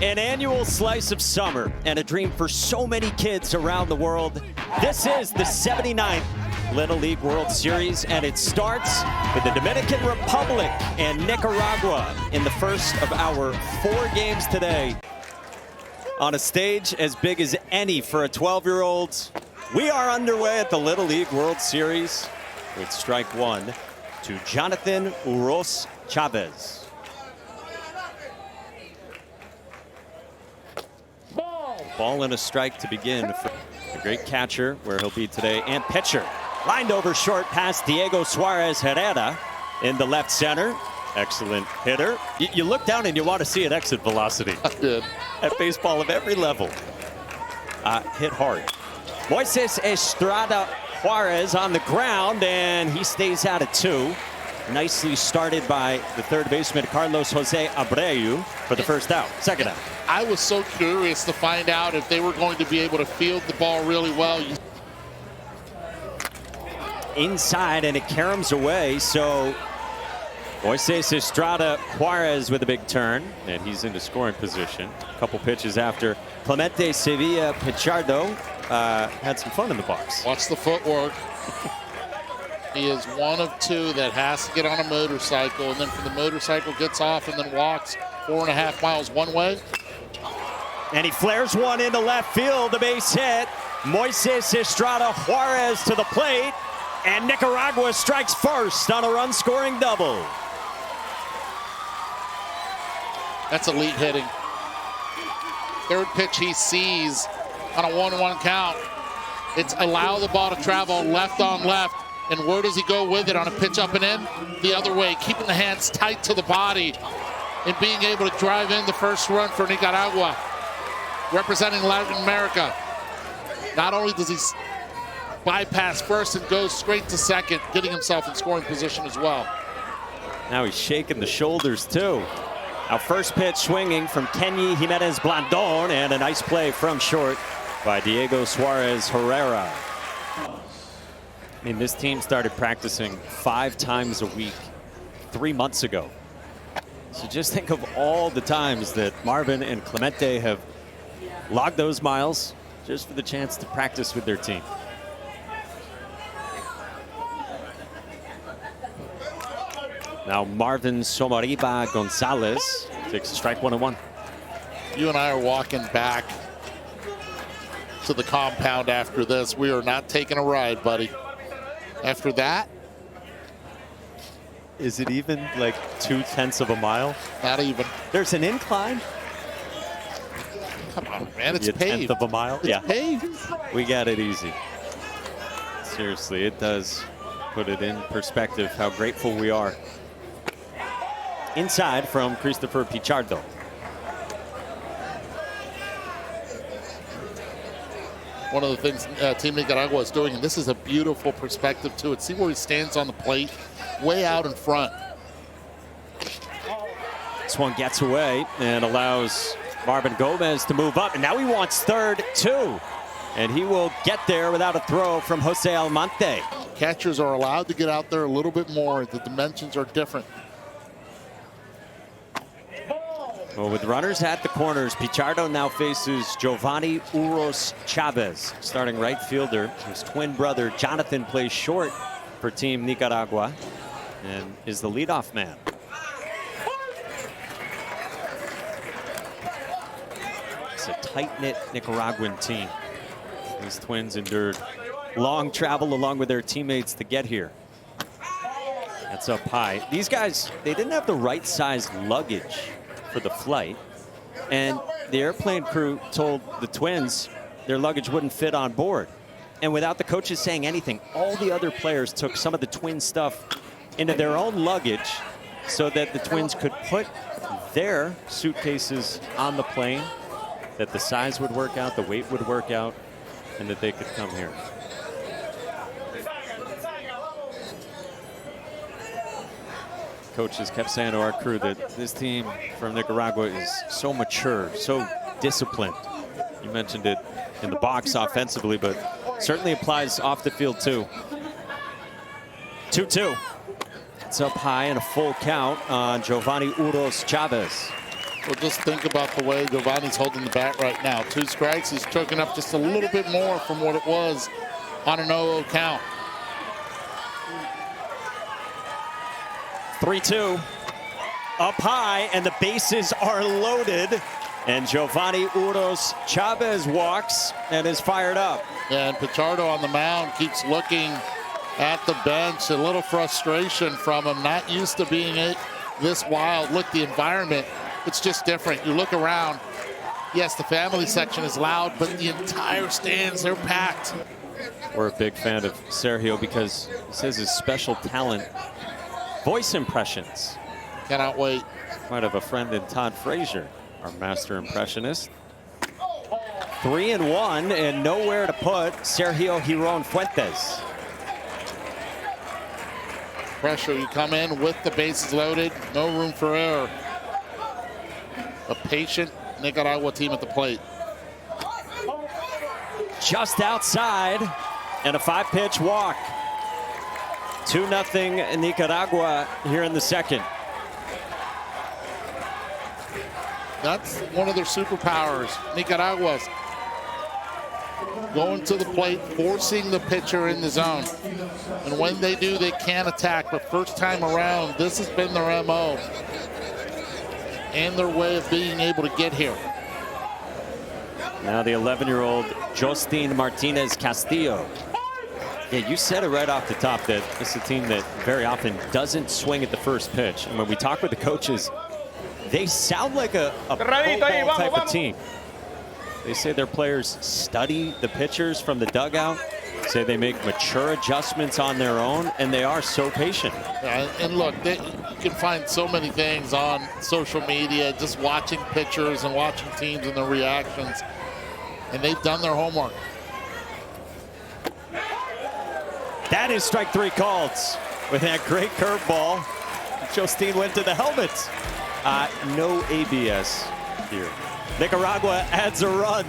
An annual slice of summer and a dream for so many kids around the world. This is the 79th Little League World Series, and it starts with the Dominican Republic and Nicaragua in the first of our 4 games today. On a stage as big as any for a 12-year-old, we are underway at the Little League World Series with strike 1 to Jonathan Uros Chavez. Ball and a strike to begin for the great catcher, where he'll be today, and pitcher. Lined over short past Diego Suarez Herrera in the left center. Excellent hitter. You look down and you want to see an exit velocity. I did. At baseball of every level. Hit hard. Moises Estrada Juarez on the ground, and he stays out at 2. Nicely started by the third baseman, Carlos Jose Abreu, for the first out, second out. I was so curious to find out if they were going to be able to field the ball really well. Inside, and it caroms away, so Moises Estrada Juarez with a big turn, and he's into scoring position. A couple pitches after Clemente Sevilla Pichardo had some fun in the box. Watch the footwork. He is one of 2 that has to get on a motorcycle, and then from the motorcycle gets off and then walks 4.5 miles one way. And he flares one into left field, a base hit. Moises Estrada Juarez to the plate, and Nicaragua strikes first on a run-scoring double. That's elite hitting. Third pitch he sees on a 1-1 count. It's allow the ball to travel left on left. And where does he go with it on a pitch up and in? The other way, keeping the hands tight to the body and being able to drive in the first run for Nicaragua, representing Latin America. Not only does he bypass first and goes straight to second, getting himself in scoring position as well. Now he's shaking the shoulders too. Our first pitch swinging from Kenny Jimenez Blandon, and a nice play from short by Diego Suarez Herrera. I mean, this team started practicing 5 times a week 3 months ago. So just think of all the times that Marvin and Clemente have logged those miles just for the chance to practice with their team. Now Marvin Somariba Gonzalez takes a strike 1-1. You and I are walking back to the compound after this. We are not taking a ride, buddy. After that, is it even like 0.2 of a mile? Not even. There's an incline. Come on, man, it's Maybe paved. 1/10 of a mile. It's paved. We got it easy. Seriously, it does put it in perspective how grateful we are. Inside from Christopher Pichardo. One of the things Team Nicaragua is doing, and this is a beautiful perspective to it. See where he stands on the plate, way out in front. This one gets away and allows Marvin Gomez to move up, and now he wants third too. And he will get there without a throw from Jose Almonte. Catchers are allowed to get out there a little bit more. The dimensions are different. Well, with runners at the corners, Pichardo now faces Giovanni Uros Chavez, starting right fielder. His twin brother Jonathan plays short for Team Nicaragua and is the leadoff man. It's a tight-knit Nicaraguan team. These twins endured long travel along with their teammates to get here. That's up high. These guys, they didn't have the right size luggage for the flight, and the airplane crew told the twins their luggage wouldn't fit on board. And without the coaches saying anything, all the other players took some of the twin stuff into their own luggage so that the twins could put their suitcases on the plane, that the size would work out, the weight would work out, and that they could come here. Coaches kept saying to our crew that this team from Nicaragua is so mature, so disciplined. You mentioned it in the box offensively, but certainly applies off the field too. 2-2. It's up high and a full count on Giovanni Uros Chavez. Well, just think about the way Giovanni's holding the bat right now. 2 strikes. He's choking up just a little bit more from what it was on an 0-0 count. 3-2. Up high, and the bases are loaded. And Giovanni Uros Chavez walks and is fired up. And Pichardo on the mound keeps looking at the bench. A little frustration from him. Not used to being this wild. Look, the environment, it's just different. You look around. Yes, the family section is loud, but the entire stands, they're packed. We're a big fan of Sergio because he says his special talent, voice impressions. Cannot wait. Might have a friend in Todd Frazier, our master impressionist. 3-1 and nowhere to put Sergio Giron Fuentes. Pressure, you come in with the bases loaded, no room for error. A patient Nicaragua team at the plate. Just outside, and a 5-pitch walk. 2-0 Nicaragua here in the second. That's one of their superpowers. Nicaragua's going to the plate, forcing the pitcher in the zone. And when they do, they can attack. But first time around, this has been their MO and their way of being able to get here. Now the 11-year-old Justin Martinez Castillo. Yeah, you said it right off the top that it's a team that very often doesn't swing at the first pitch. And when we talk with the coaches, they sound like a football type of team. They say their players study the pitchers from the dugout, say they make mature adjustments on their own, and they are so patient. And look, you can find so many things on social media, just watching pitchers and watching teams and their reactions, and they've done their homework. That is strike 3 called with that great curveball. Justine went to the helmet. No ABS here. Nicaragua adds a run.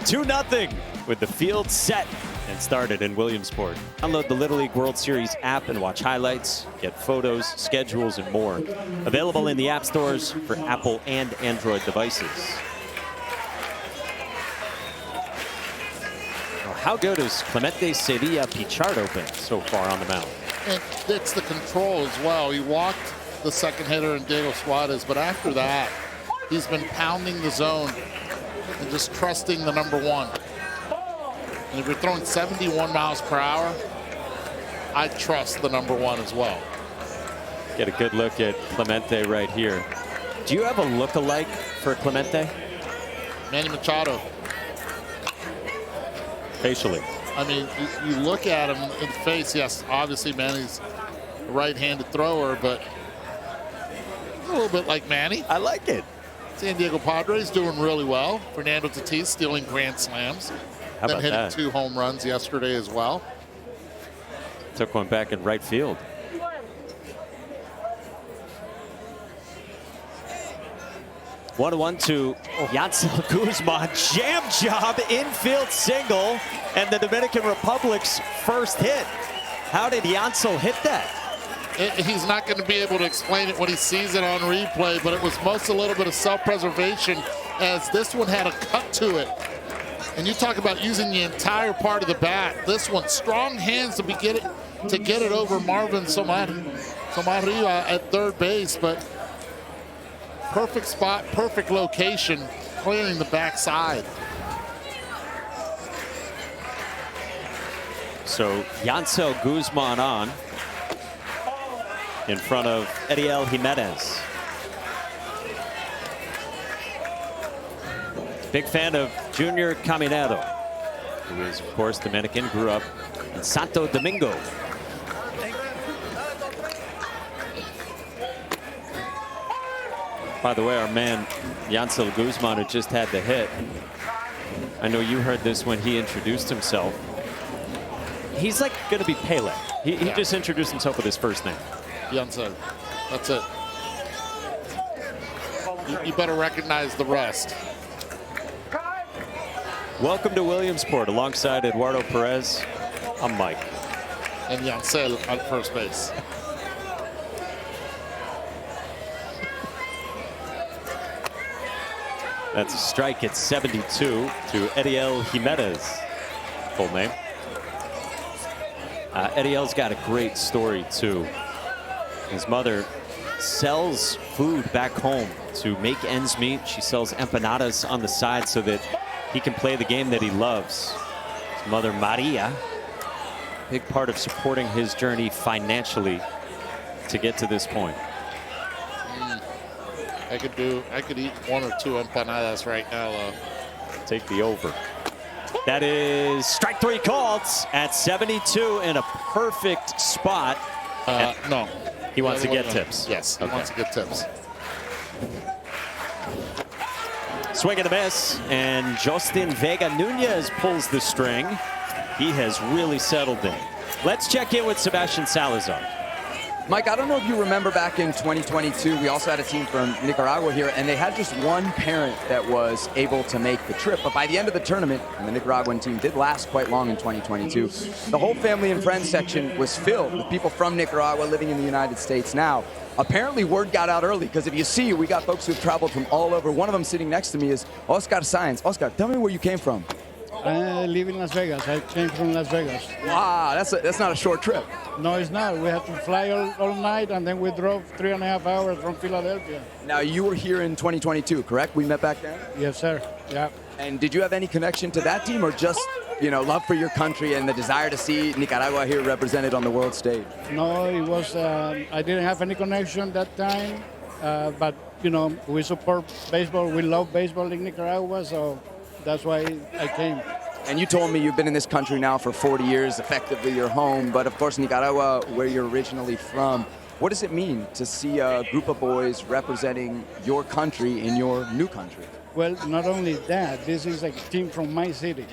2-0 with the field set and started in Williamsport. Download the Little League World Series app and watch highlights, get photos, schedules, and more. Available in the app stores for Apple and Android devices. Well, how good has Clemente Sevilla Pichardo been so far on the mound? And it's the control as well. He walked the second hitter in Diego Suarez, but after that, he's been pounding the zone and just trusting the number 1. And if you're throwing 71 miles per hour, I trust the number 1 as well. Get a good look at Clemente right here. Do you have a look-alike for Clemente? Manny Machado. Facially. I mean, you look at him in the face. Yes, obviously Manny's a right-handed thrower, but a little bit like Manny. I like it. San Diego Padres doing really well. Fernando Tatis stealing grand slams. How about hitting that? 2 home runs yesterday as well. Took one back in right field. One to Yancel Guzman. Jam job, infield single, and the Dominican Republic's first hit. How did Yancel hit that? He's not going to be able to explain it when he sees it on replay, but it was most a little bit of self-preservation as this one had a cut to it. And you talk about using the entire part of the bat. This one, strong hands to get it over Marvin Somaria at third base, but perfect spot, perfect location, clearing the backside. So Yancel Guzman on in front of Ediel Jimenez. Big fan of Junior Caminero, who is, of course, Dominican, grew up in Santo Domingo. By the way, our man Yancel Guzman, who just had the hit, I know you heard this when he introduced himself. He's like going to be Pele. He just introduced himself with his first name. Yancel, that's it. You better recognize the rest. Welcome to Williamsport. Alongside Eduardo Perez, I'm Mike. And Yancel at first base. That's a strike at 72 to Ediel Jimenez, full name. Ediel's got a great story too. His mother sells food back home to make ends meet. She sells empanadas on the side so that he can play the game that he loves. His mother, Maria, big part of supporting his journey financially to get to this point. I could eat 1 or 2 empanadas right now. Take the over. That is strike 3 called at 72 in a perfect spot. No. He wants to get tips. Yes, he wants to get tips. Swing and a miss, and Justin Vega Nunez pulls the string. He has really settled in. Let's check in with Sebastian Salazar. Mike, I don't know if you remember back in 2022, we also had a team from Nicaragua here, and they had just one parent that was able to make the trip. But by the end of the tournament, and the Nicaraguan team did last quite long in 2022, the whole family and friends section was filled with people from Nicaragua living in the United States now. Apparently, word got out early, because if you see, we got folks who've traveled from all over. One of them sitting next to me is Oscar Sainz. Oscar, tell me where you came from. I live in Las Vegas. I came from Las Vegas. Wow, that's not a short trip. No, it's not. We had to fly all night, and then we drove 3.5 hours from Philadelphia. Now, you were here in 2022, correct? We met back then? Yes, sir. Yeah. And did you have any connection to that team, or just, love for your country and the desire to see Nicaragua here represented on the world stage? No, it was, I didn't have any connection that time, but, we support baseball. We love baseball in Nicaragua, so that's why I came. And you told me you've been in this country now for 40 years, effectively your home, but of course Nicaragua, where you're originally from. What does it mean to see a group of boys representing your country in your new country? Well, not only that, this is a team from my city.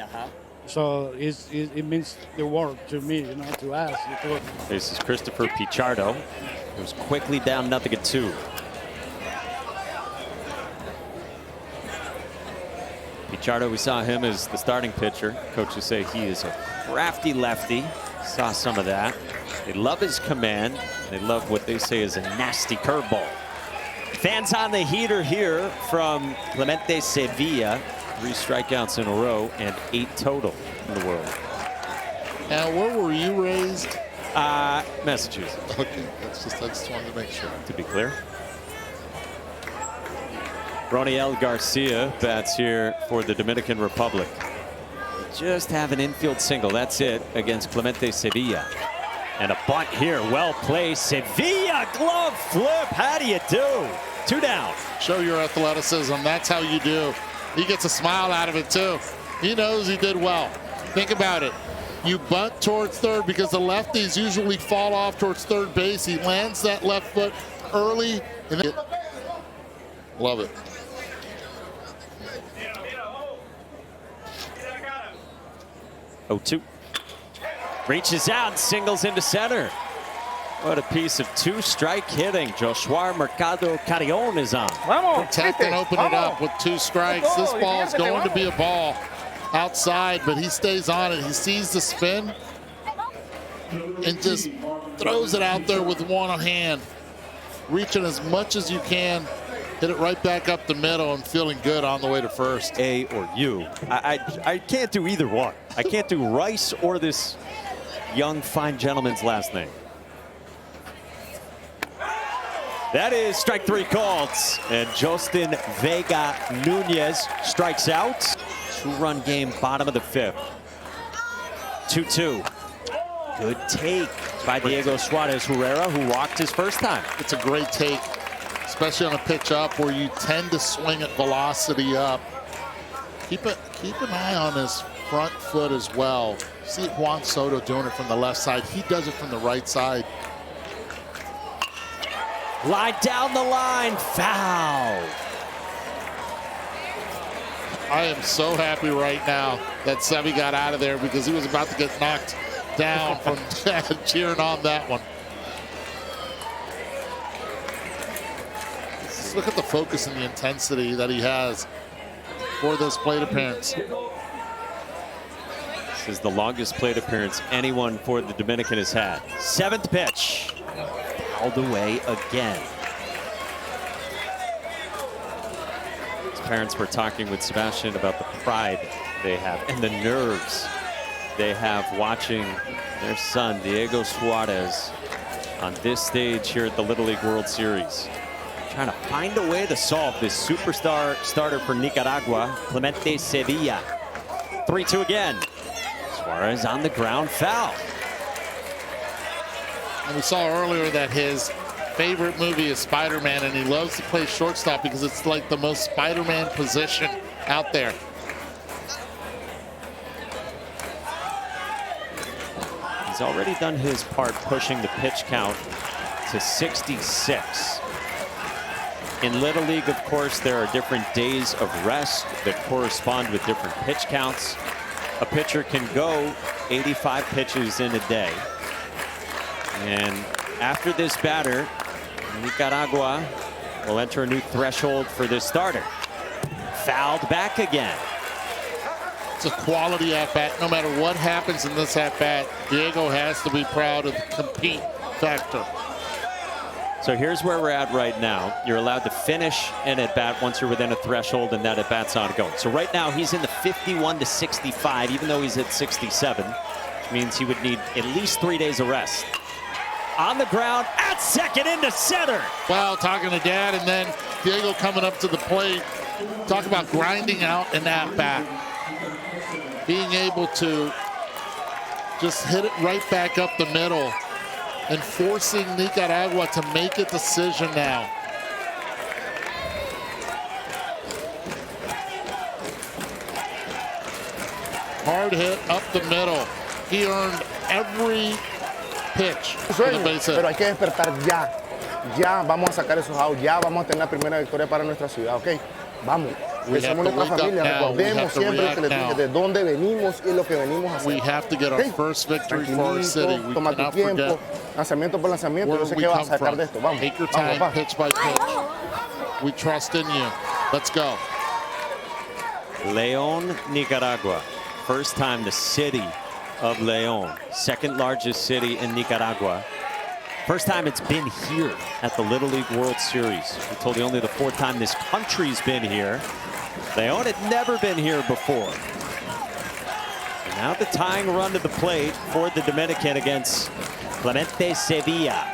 So it means the world to me, to us. This is Christopher Pichardo. It was quickly down 0-2. Pichardo, we saw him as the starting pitcher. Coaches say he is a crafty lefty. Saw some of that. They love his command. They love what they say is a nasty curveball. Fans on the heater here from Clemente Sevilla. 3 strikeouts in a row and 8 total in the world. Now, where were you raised? Massachusetts. Okay, I just wanted to make sure. To be clear. Roniel Garcia bats here for the Dominican Republic. Just have an infield single. That's it against Clemente Sevilla. And a bunt here. Well played. Sevilla glove flip. How do you do? 2 down. Show your athleticism. That's how you do. He gets a smile out of it, too. He knows he did well. Think about it. You bunt towards third because the lefties usually fall off towards third base. He lands that left foot early. And then love it. Oh, 2. Reaches out, singles into center. What a piece of 2-strike hitting. Joshua Mercado Carrion is on. Protect and open it up with 2 strikes. This ball is going to be a ball outside, but he stays on it. He sees the spin and just throws it out there with one hand. Reaching as much as you can. Hit it right back up the middle and feeling good on the way to first. A or U. I can't do either one. I can't do Rice or this young, fine gentleman's last name. That is strike 3 called. And Justin Vega Nunez strikes out. 2-run game, bottom of the 5th. 2-2. Good take by Diego Suarez Herrera, who walked his first time. It's a great take, especially on a pitch up where you tend to swing at velocity up. Keep an eye on his front foot as well. See Juan Soto doing it from the left side. He does it from the right side. Line down the line, foul. I am so happy right now that Sevy got out of there because he was about to get knocked down from cheering on that one. Just look at the focus and the intensity that he has for this plate appearance. This is the longest plate appearance anyone for the Dominican has had. 7th pitch. Fouled away again. This parents were talking with Sebastian about the pride they have and the nerves they have watching their son, Diego Suarez, on this stage here at the Little League World Series. Trying to find a way to solve this superstar starter for Nicaragua, Clemente Sevilla. 3-2 again. Suarez on the ground, foul. And we saw earlier that his favorite movie is Spider-Man, and he loves to play shortstop because it's like the most Spider-Man position out there. He's already done his part pushing the pitch count to 66. In Little League, of course, there are different days of rest that correspond with different pitch counts. A pitcher can go 85 pitches in a day. And after this batter, Nicaragua will enter a new threshold for this starter. Fouled back again. It's a quality at-bat. No matter what happens in this at-bat, Diego has to be proud of the compete factor. So here's where we're at right now. You're allowed to finish an at-bat once you're within a threshold and that at-bat's ongoing. So right now he's in the 51 to 65, even though he's at 67, which means he would need at least 3 days of rest. On the ground at second into center. Well, talking to Dad, and then Diego coming up to the plate. Talk about grinding out an at-bat. Being able to just hit it right back up the middle and forcing Nicaragua to make a decision now. Hard hit up the middle. He earned every pitch for the base hit. Pero hay que despertar ya. Ya vamos a sacar esos outs. Ya vamos a tener la primera victoria para nuestra ciudad, ¿ok? Vamos. Que somos nuestra familia. Recordemos siempre lo que les dije, de dónde venimos y lo que venimos a hacer. We have to get our first victory for our city. We Toma tu cannot tiempo, forget lanzamiento por lanzamiento. where Yo sé we que vas come a sacar from. de esto. Vamos, Take your vamos, time, vamos. pitch by pitch. We trust in you. Let's go. León, Nicaragua. First time the city of León, second largest city in Nicaragua. First time it's been here at the Little League World Series. We told you only the fourth time this country's been here. León had never been here before. And now the tying run to the plate for the Dominican against Clemente Sevilla.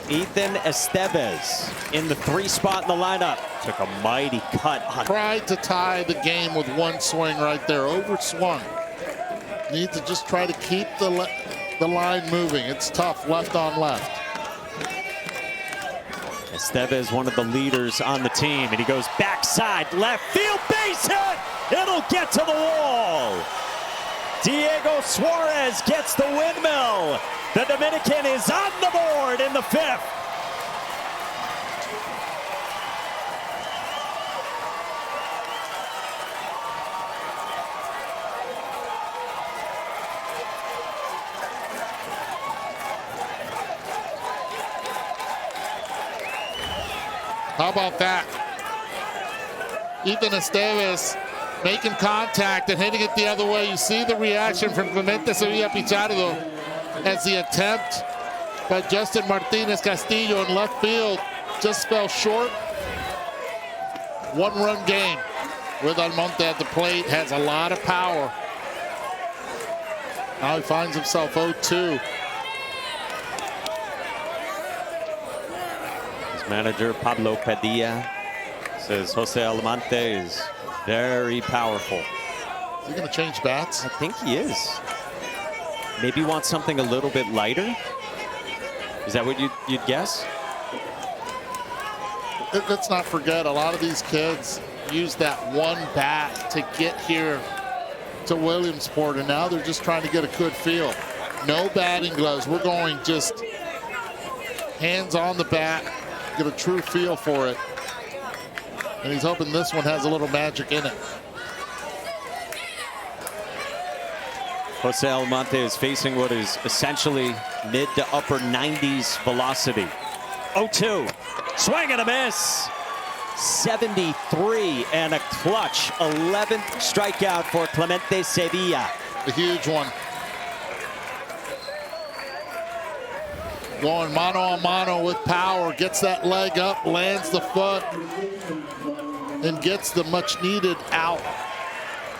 Ethan Estevez in the 3 spot in the lineup. Took a mighty cut on. Tried to tie the game with one swing right there. Overswung. Need to just try to keep the line moving. It's tough left on left. Estevez, one of the leaders on the team, and he goes backside left field, base hit. It'll get to the wall. Diego Suarez gets the windmill. The Dominican is on the board in the 5th. How about that? Ethan Estevez making contact and hitting it the other way. You see the reaction from Clemente Sevilla Pichardo as the attempt by Justin Martinez Castillo in left field just fell short. 1-run game with Almonte at the plate. Has a lot of power. Now he finds himself 0-2. Manager Pablo Padilla says Jose Almonte is very powerful. Is he going to change bats? I think he is. Maybe want something a little bit lighter? Is that what you'd guess? Let's not forget, a lot of these kids use that one bat to get here to Williamsport, and now they're just trying to get a good feel. No batting gloves. We're going just hands on the bat, get a true feel for it. And he's hoping this one has a little magic in it. Jose Almonte is facing what is essentially mid to upper 90s velocity. 0-2, swing and a miss. 73 and a clutch 11th strikeout for Clemente Sevilla. The huge one. Going mano a mano with power. Gets that leg up, lands the foot, and gets the much needed out.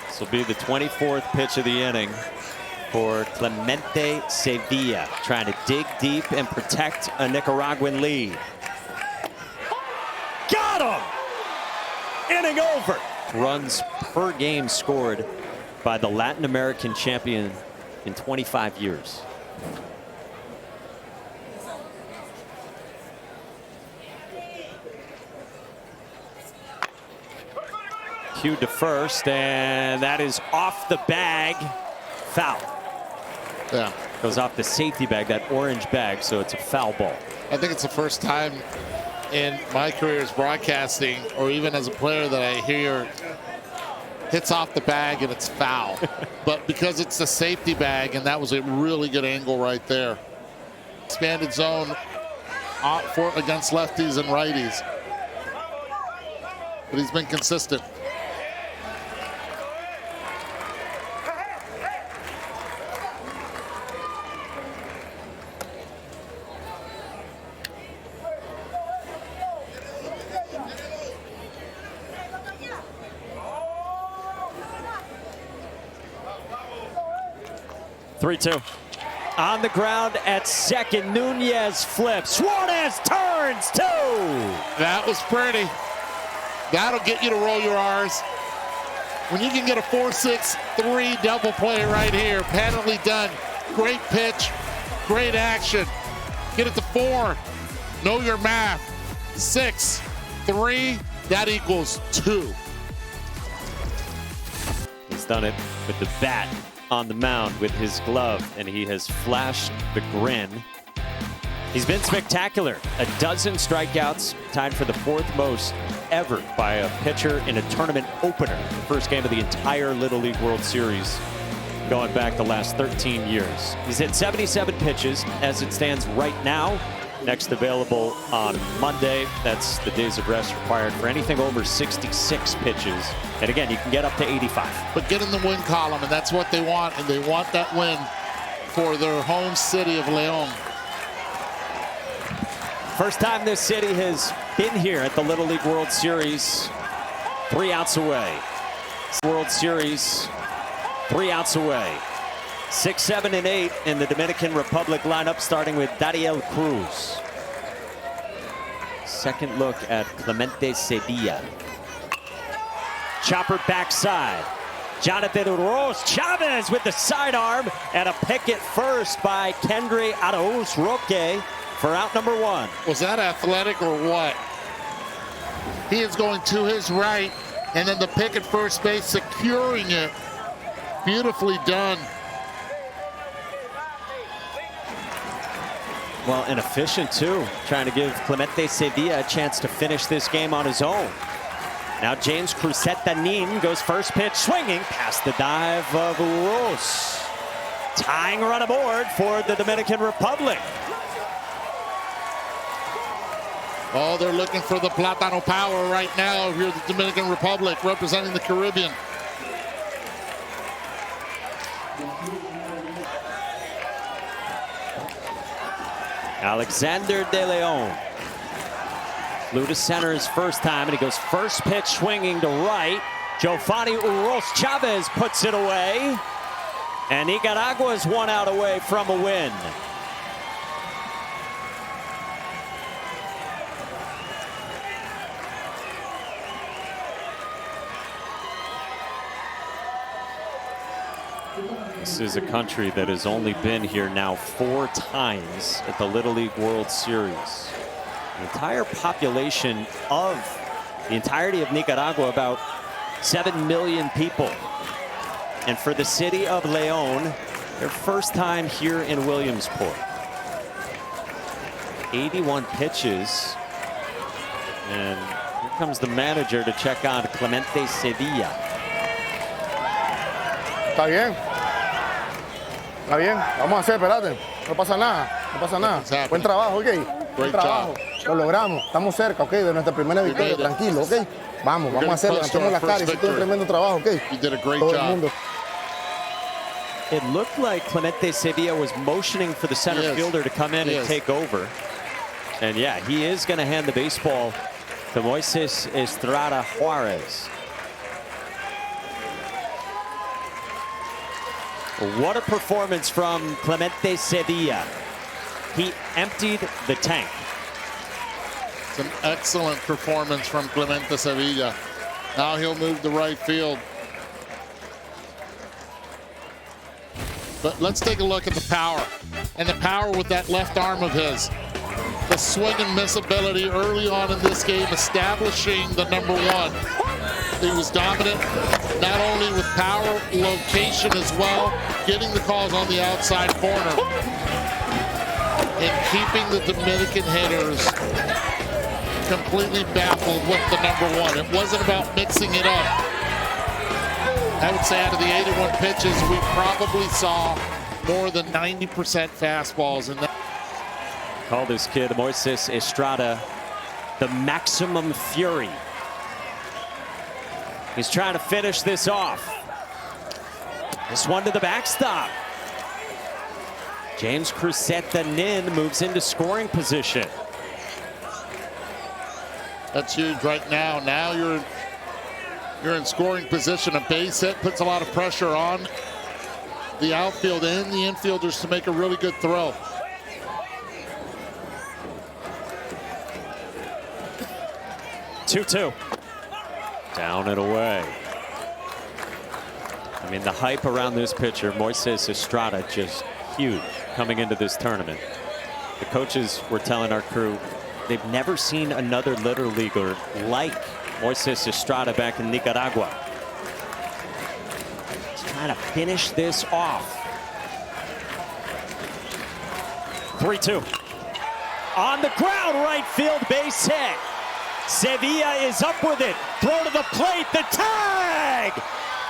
This will be the 24th pitch of the inning for Clemente Sevilla, trying to dig deep and protect a Nicaraguan lead. Got him! Inning over. Runs per game scored by the Latin American champion in 25 years. Cued to first, and that is off the bag. Foul. Yeah. Goes off the safety bag, that orange bag, so it's a foul ball. I think it's the first time in my career as broadcasting, or even as a player, that I hear hits off the bag and it's foul. But because it's the safety bag, and that was a really good angle right there. Expanded zone against lefties and righties. But he's been consistent. Three-two. On the ground at second, Nunez flips. Suarez turns, two. That was pretty. That'll get you to roll your R's. When you can get a 4-6-3 double play right here, penalty done. Great pitch, great action. Get it to 4. Know your math. 6, 3, that equals 2. He's done it with the bat on the mound with his glove, and he has flashed the grin. He's been spectacular. A dozen strikeouts, tied for the 4th most ever by a pitcher in a tournament opener. The first game of the entire Little League World Series going back the last 13 years. He's hit 77 pitches as it stands right now. Next available on Monday. That's the days of rest required for anything over 66 pitches. And again, you can get up to 85. But get in the win column, and that's what they want. And they want that win for their home city of León. First time this city has been here at the Little League World Series. 3 outs away. World Series, 3 outs away. 6, 7, and 8 in the Dominican Republic lineup, starting with Dariel Cruz. Second look at Clemente Sevilla. Chopper backside. Jonathan Uros Chavez with the sidearm, and a pick at first by Kendry Arauz Roque for out number 1. Was that athletic or what? He is going to his right, and then the pick at first base, securing it. Beautifully done. Well, and efficient too, trying to give Clemente Sevilla a chance to finish this game on his own. Now James Cruzeta-Nin goes first pitch swinging past the dive of Uros. Tying run aboard for the Dominican Republic. Oh, they're looking for the Plátano power right now here at the Dominican Republic, representing the Caribbean. Alexander De Leon flew to center his first time, and he goes first pitch swinging to right. Jofany Uros Chavez puts it away, and Nicaragua is 1 out away from a win. This is a country that has only been here now 4 times at the Little League World Series. The entire population of the entirety of Nicaragua, about 7 million people. And for the city of León, their first time here in Williamsport. 81 pitches. And here comes the manager to check on Clemente Sevilla. Está bien. Está bien, vamos a hacer, espérate. No pasa nada, no pasa nada. Exactly. Buen trabajo, ok. Buen trabajo. Lo logramos, estamos cerca, ok, de nuestra primera victoria, tranquilo, ok. Vamos a hacerlo, levantemos las caras, hiciste un tremendo trabajo, ok. You did a great Todo el job. mundo. It looked like Clemente Sevilla was motioning for the center fielder to come in and take over. And yeah, he is going to hand the baseball to Moises Estrada Juarez. What a performance from Clemente Sevilla. He emptied the tank. It's an excellent performance from Clemente Sevilla. Now he'll move to right field. But let's take a look at the power. And the power with that left arm of his. The swing and miss ability early on in this game, establishing the #1. He was dominant, not only with power, location as well, getting the calls on the outside corner, and keeping the Dominican hitters completely baffled with the #1. It wasn't about mixing it up. I would say out of the 81 pitches, we probably saw more than 90% fastballs in that. Call this kid Moises Estrada the maximum fury. He's trying to finish this off. This one to the backstop. James Cruzeta Nin moves into scoring position. That's huge right now. Now you're in scoring position. A base hit puts a lot of pressure on the outfield and the infielders to make a really good throw. Two. Down and away. I mean, the hype around this pitcher, Moises Estrada, just huge coming into this tournament. The coaches were telling our crew they've never seen another Little Leaguer like Moises Estrada back in Nicaragua. He's trying to finish this off. 3-2. On the ground, right field, base hit. Sevilla is up with it. Throw to the plate, the tag!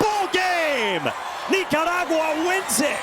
Ball game! Nicaragua wins it.